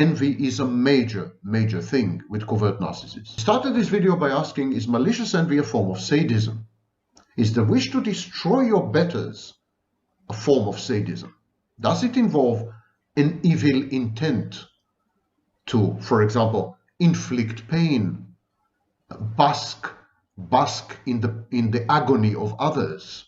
Envy is a major thing with covert narcissists. I started this video by asking, is malicious envy a form of sadism? Is the wish to destroy your betters a form of sadism? Does it involve an evil intent to, for example, inflict pain, bask in the agony of others,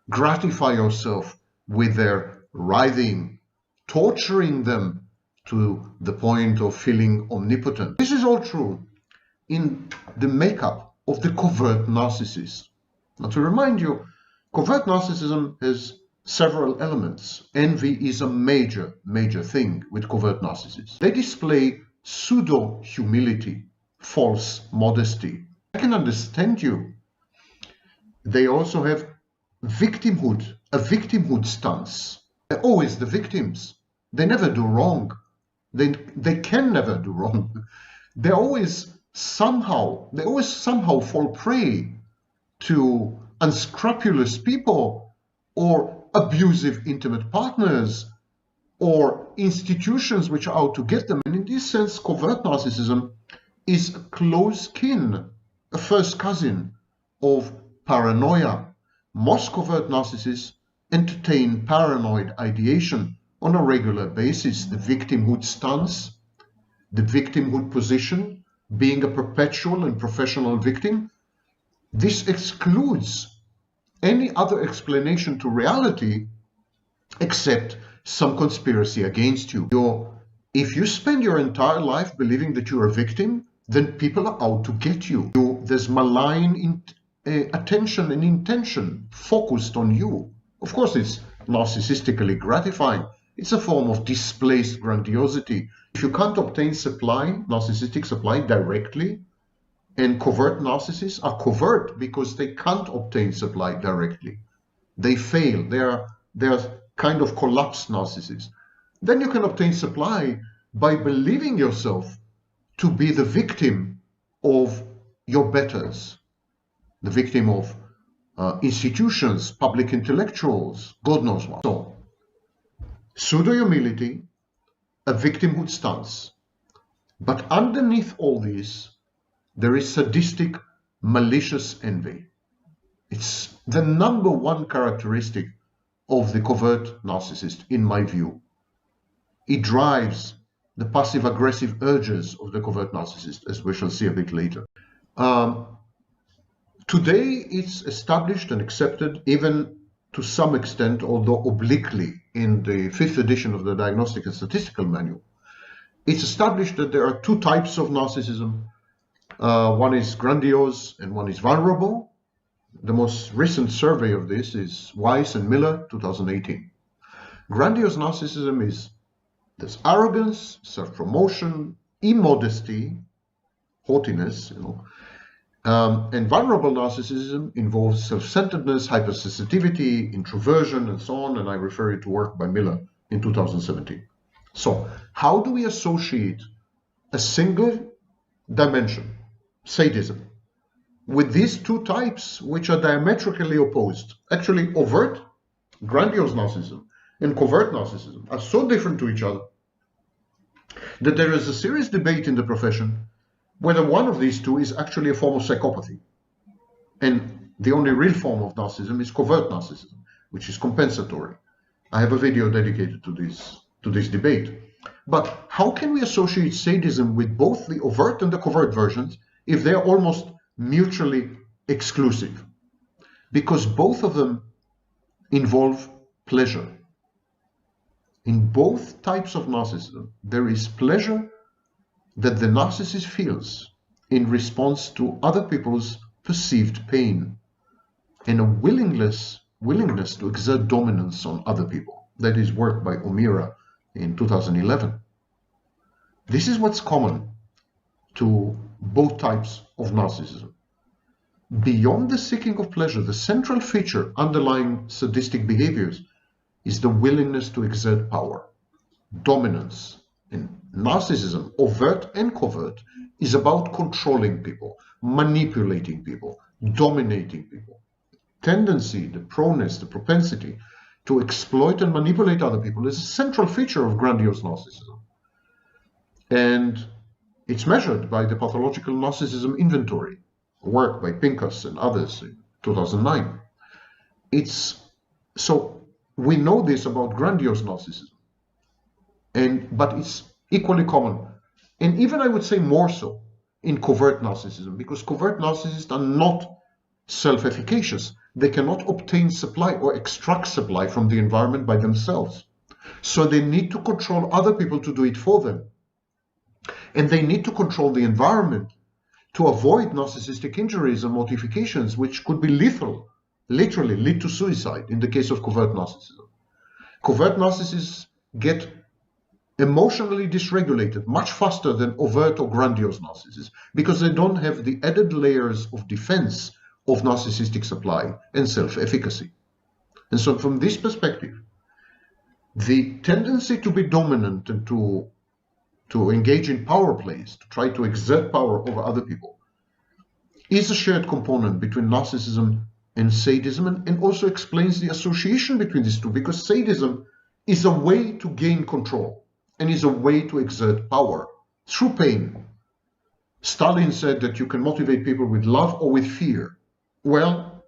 gratify yourself with their writhing, torturing them to the point of feeling omnipotent? This is all true in the makeup of the covert narcissist. Now, to remind you, covert narcissism has several elements. Envy is a major thing with covert narcissists. They display pseudo-humility, false modesty. I can understand you. They also have victimhood, a victimhood stance. They're always the victims. They never do wrong. They can never do wrong. They always somehow fall prey to unscrupulous people or abusive intimate partners or institutions which are out to get them. And in this sense, covert narcissism is a close kin, a first cousin of paranoia. Most covert narcissists entertain paranoid ideation on a regular basis. The victimhood stance, the victimhood position, being a perpetual and professional victim, this excludes any other explanation to reality except some conspiracy against you. If you spend your entire life believing that you're a victim, then people are out to get you. There's malign attention and intention focused on you. Of course, it's narcissistically gratifying. It's a form of displaced grandiosity. If you can't obtain supply, narcissistic supply directly, and covert narcissists are covert because they can't obtain supply directly. They fail. They are kind of collapsed narcissists. Then you can obtain supply by believing yourself to be the victim of your betters, the victim of institutions, public intellectuals, God knows what. So, pseudo-humility, a victimhood stance. But underneath all this, there is sadistic, malicious envy. It's the number one characteristic of the covert narcissist, in my view. It drives the passive-aggressive urges of the covert narcissist, as we shall see a bit later. Today, it's established and accepted, even to some extent, although obliquely, in the 5th edition of the Diagnostic and Statistical Manual. It's established that there are two types of narcissism. One is grandiose and one is vulnerable. The most recent survey of this is Weiss and Miller, 2018. Grandiose narcissism is there's arrogance, self-promotion, immodesty, haughtiness, and vulnerable narcissism involves self-centeredness, hypersensitivity, introversion, and so on. And I refer you to work by Miller in 2017. So, how do we associate a single dimension, sadism, with these two types which are diametrically opposed? Actually, overt, grandiose narcissism, and covert narcissism are so different to each other that there is a serious debate in the profession whether one of these two is actually a form of psychopathy. And the only real form of narcissism is covert narcissism, which is compensatory. I have a video dedicated to this debate. But how can we associate sadism with both the overt and the covert versions if they're almost mutually exclusive? Because both of them involve pleasure. In both types of narcissism, there is pleasure that the narcissist feels in response to other people's perceived pain and a willingness to exert dominance on other people. That is work by O'Meara in 2011. This is what's common to both types of narcissism. Beyond the seeking of pleasure, the central feature underlying sadistic behaviors is the willingness to exert power, dominance. In narcissism, overt and covert, is about controlling people, manipulating people, dominating people. Tendency, the proneness, the propensity to exploit and manipulate other people is a central feature of grandiose narcissism. And it's measured by the Pathological Narcissism Inventory, work by Pincus and others in 2009. So we know this about grandiose narcissism, but it's equally common, and even I would say more so in covert narcissism, because covert narcissists are not self-efficacious. They cannot obtain supply or extract supply from the environment by themselves. So they need to control other people to do it for them. And they need to control the environment to avoid narcissistic injuries and mortifications, which could be lethal, literally lead to suicide in the case of covert narcissism. Covert narcissists get emotionally dysregulated much faster than overt or grandiose narcissists because they don't have the added layers of defense of narcissistic supply and self-efficacy. And so from this perspective, the tendency to be dominant and to engage in power plays, to try to exert power over other people, is a shared component between narcissism and sadism, and also explains the association between these two, because sadism is a way to gain control and is a way to exert power through pain. Stalin said that you can motivate people with love or with fear. Well,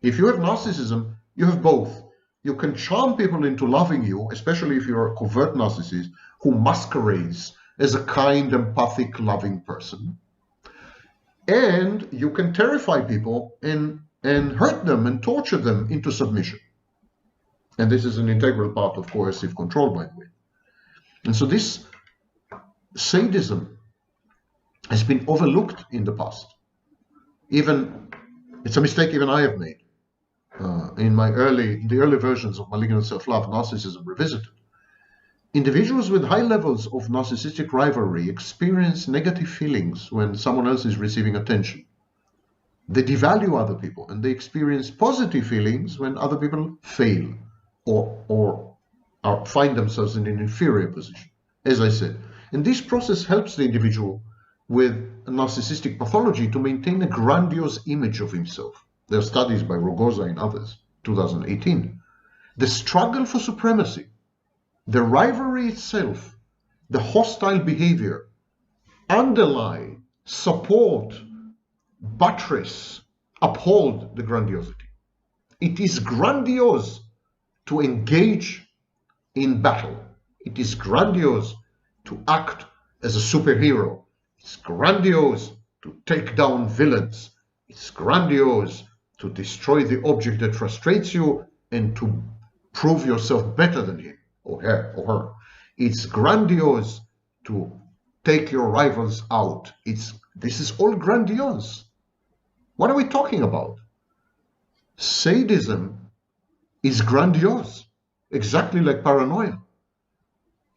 if you have narcissism, you have both. You can charm people into loving you, especially if you're a covert narcissist who masquerades as a kind, empathic, loving person. And you can terrify people and hurt them and torture them into submission. And this is an integral part of coercive control, by the way. And so this sadism has been overlooked in the past. It's a mistake even I have made. In the early versions of Malignant Self-Love, Narcissism Revisited, individuals with high levels of narcissistic rivalry experience negative feelings when someone else is receiving attention. They devalue other people, and they experience positive feelings when other people fail or find themselves in an inferior position, as I said. And this process helps the individual with a narcissistic pathology to maintain a grandiose image of himself. There are studies by Rogoza and others, 2018. The struggle for supremacy, the rivalry itself, the hostile behavior underlie, support, buttress, uphold the grandiosity. It is grandiose to engage in battle. It is grandiose to act as a superhero. It's grandiose to take down villains. It's grandiose to destroy the object that frustrates you and to prove yourself better than him or her. It's grandiose to take your rivals out. This is all grandiose. What are we talking about? Sadism is grandiose, exactly like paranoia.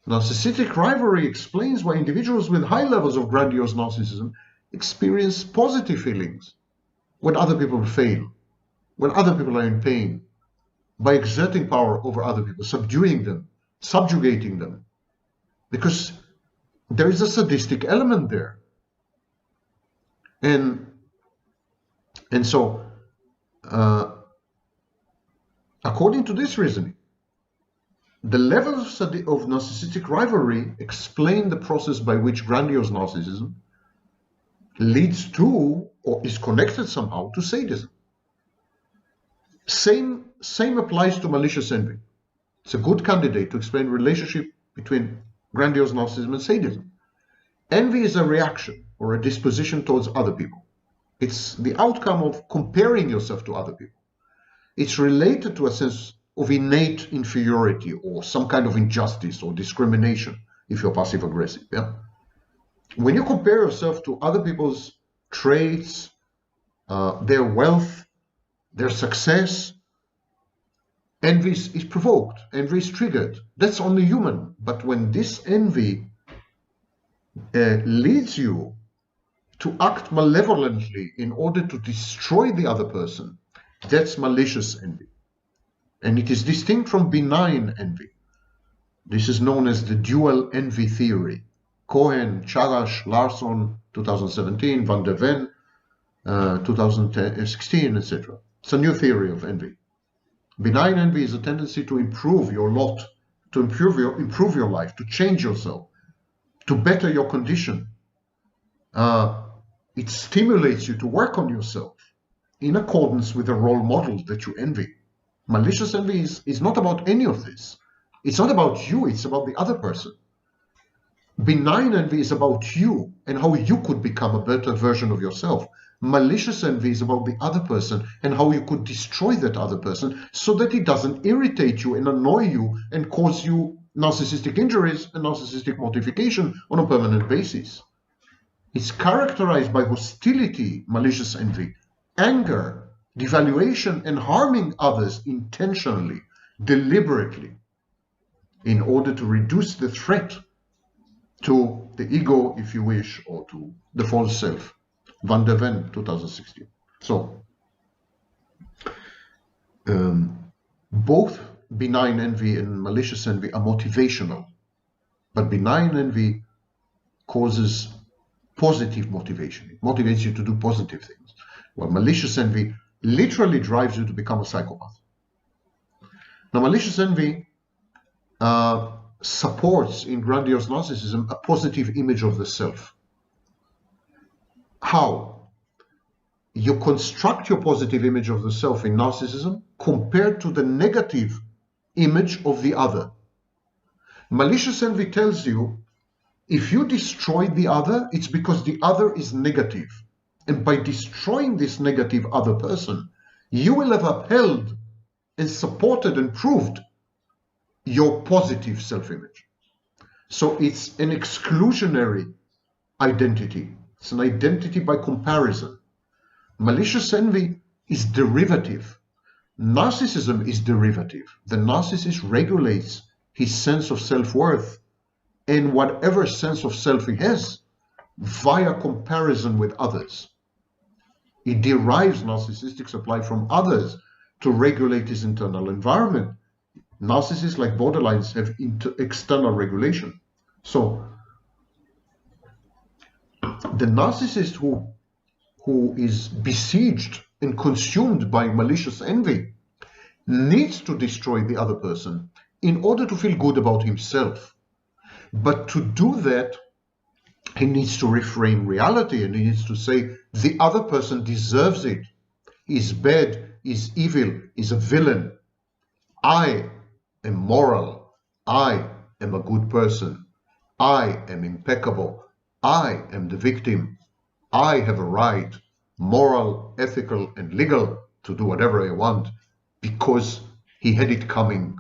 Narcissistic rivalry explains why individuals with high levels of grandiose narcissism experience positive feelings when other people fail, when other people are in pain, by exerting power over other people, subduing them, subjugating them, because there is a sadistic element there. And so, according to this reasoning, the levels of narcissistic rivalry explain the process by which grandiose narcissism leads to or is connected somehow to sadism. Same applies to malicious envy. It's a good candidate to explain the relationship between grandiose narcissism and sadism. Envy is a reaction or a disposition towards other people. It's the outcome of comparing yourself to other people. It's related to a sense of innate inferiority or some kind of injustice or discrimination if you're passive-aggressive. Yeah? When you compare yourself to other people's traits, their wealth, their success, envy is provoked, envy is triggered. That's only human. But when this envy leads you to act malevolently in order to destroy the other person, that's malicious envy. And it is distinct from benign envy. This is known as the dual envy theory. Cohen, Charash, Larson, 2017, Van der Ven, 2016, etc. It's a new theory of envy. Benign envy is a tendency to improve your lot, to improve your life, to change yourself, to better your condition. It stimulates you to work on yourself in accordance with the role model that you envy. Malicious envy is not about any of this. It's not about you, it's about the other person. Benign envy is about you and how you could become a better version of yourself. Malicious envy is about the other person and how you could destroy that other person so that it doesn't irritate you and annoy you and cause you narcissistic injuries and narcissistic mortification on a permanent basis. It's characterized by hostility, malicious envy, anger, devaluation, and harming others intentionally, deliberately, in order to reduce the threat to the ego, if you wish, or to the false self. Van der Ven, 2016. So, both benign envy and malicious envy are motivational, but benign envy causes positive motivation. It motivates you to do positive things, while malicious envy literally drives you to become a psychopath. Now, malicious envy supports in grandiose narcissism a positive image of the self. How? You construct your positive image of the self in narcissism compared to the negative image of the other. Malicious envy tells you if you destroy the other, it's because the other is negative. And by destroying this negative other person, you will have upheld and supported and proved your positive self-image. So it's an exclusionary identity. It's an identity by comparison. Malicious envy is derivative. Narcissism is derivative. The narcissist regulates his sense of self-worth and whatever sense of self he has via comparison with others. He derives narcissistic supply from others to regulate his internal environment. Narcissists, like borderlines, have external regulation. So the narcissist who is besieged and consumed by malicious envy needs to destroy the other person in order to feel good about himself. But to do that, he needs to reframe reality and he needs to say the other person deserves it, is bad, is evil, is a villain. I am moral. I am a good person. I am impeccable. I am the victim. I have a right, moral, ethical, and legal, to do whatever I want because he had it coming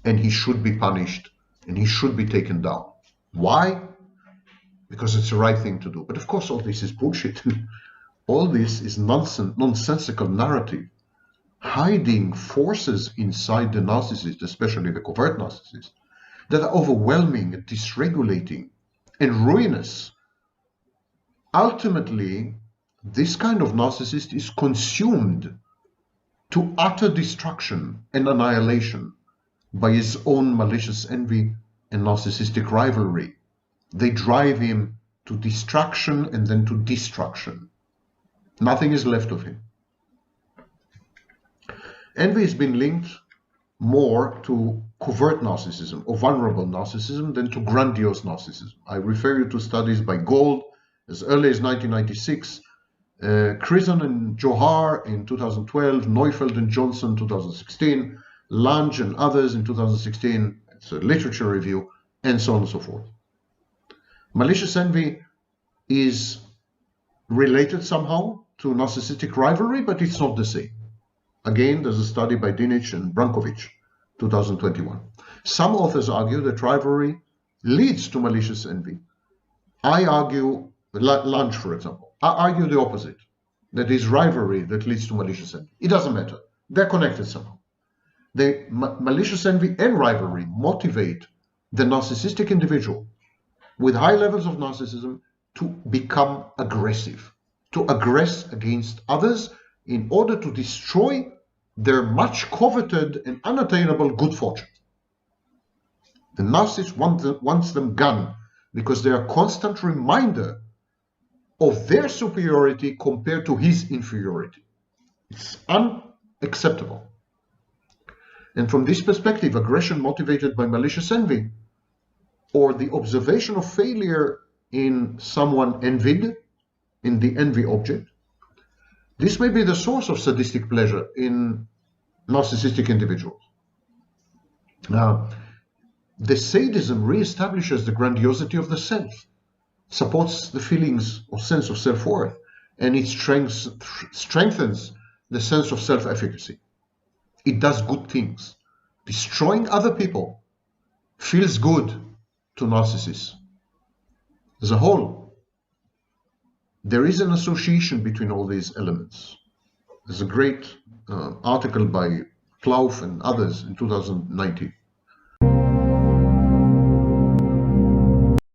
and he should be punished and he should be taken down. Why? Because it's the right thing to do. But of course, all this is bullshit. All this is nonsensical narrative, hiding forces inside the narcissist, especially the covert narcissist, that are overwhelming and dysregulating and ruinous. Ultimately, this kind of narcissist is consumed to utter destruction and annihilation by his own malicious envy and narcissistic rivalry. They drive him to distraction and then to destruction. Nothing is left of him. Envy has been linked more to covert narcissism or vulnerable narcissism than to grandiose narcissism. I refer you to studies by Gold as early as 1996, Krisen and Johar in 2012, Neufeld and Johnson 2016, Lange and others in 2016. It's a literature review, and so on and so forth. Malicious envy is related somehow to narcissistic rivalry, but it's not the same. Again, there's a study by Dinich and Brankovic, 2021. Some authors argue that rivalry leads to malicious envy. I argue, Lange, for example, I argue the opposite, that it is rivalry that leads to malicious envy. It doesn't matter. They're connected somehow. Malicious envy and rivalry motivate the narcissistic individual with high levels of narcissism to become aggressive, to aggress against others in order to destroy their much coveted and unattainable good fortune. The narcissist wants them gone because they are a constant reminder of their superiority compared to his inferiority. It's unacceptable. And from this perspective, aggression motivated by malicious envy or the observation of failure in someone envied, in the envy object. This may be the source of sadistic pleasure in narcissistic individuals. Now, the sadism reestablishes the grandiosity of the self, supports the feelings or sense of self-worth, and it strengthens the sense of self-efficacy. It does good things. Destroying other people feels good to narcissists. As a whole, there is an association between all these elements. There's a great article by Klauf and others in 2019.